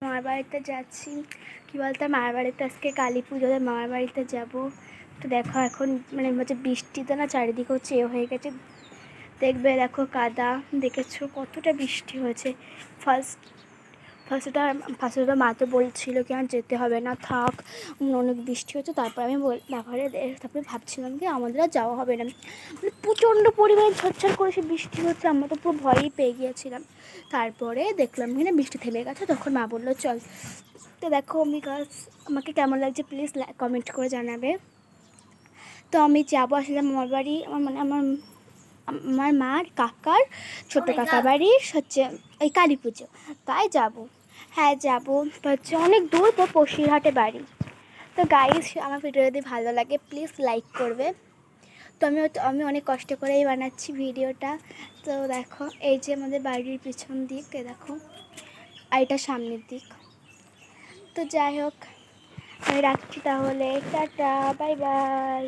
মামার বাড়িতে যাচ্ছি। কী বলতো, মামার বাড়িতে আজকে কালী পুজোতে মামার বাড়িতে যাবো। তো দেখো এখন মানে হচ্ছে বৃষ্টিতে না চারিদিকে হচ্ছে হয়ে গেছে, দেখবে দেখো কাদা, দেখেছো কতটা বৃষ্টি হয়েছে। ফার্স্টে মা তো বলছিল কি আর যেতে হবে না, থাক, অনেক বৃষ্টি হচ্ছে। তারপরে তারপরে ভাবছিলাম কি আমাদের আর যাওয়া হবে না, মানে প্রচণ্ড পরিমাণে ঝরঝর করে সে বৃষ্টি হচ্ছে, আমরা তো পুরো ভয়ই পেয়ে গিয়েছিলাম। তারপরে দেখলাম কি না বৃষ্টি থেমে গেছে, তখন মা বললো চল। তো দেখো আমাকে কেমন লাগছে প্লিজ কমেন্ট করে জানাবে। তো আমি যাবো আসলে মামার বাড়ি, আমার মার কাকার ছোটো কাকা বাড়ির হচ্ছে ওই কালী পুজো, তাই যাব। হ্যাঁ যাবো, হচ্ছে অনেক দূর, তো বসিরহাটে বাড়ি। তো গাইস, আমার ভিডিও যদি ভালো লাগে প্লিজ লাইক করবে। তো আমি অনেক কষ্ট করেই বানাচ্ছি ভিডিওটা। তো দেখো এই যে আমাদের বাড়ির পিছন দিক, দেখো, আর এটা সামনের দিক। তো যাই হোক, আমি রাখছি তাহলে, টাটা, বাই বাই।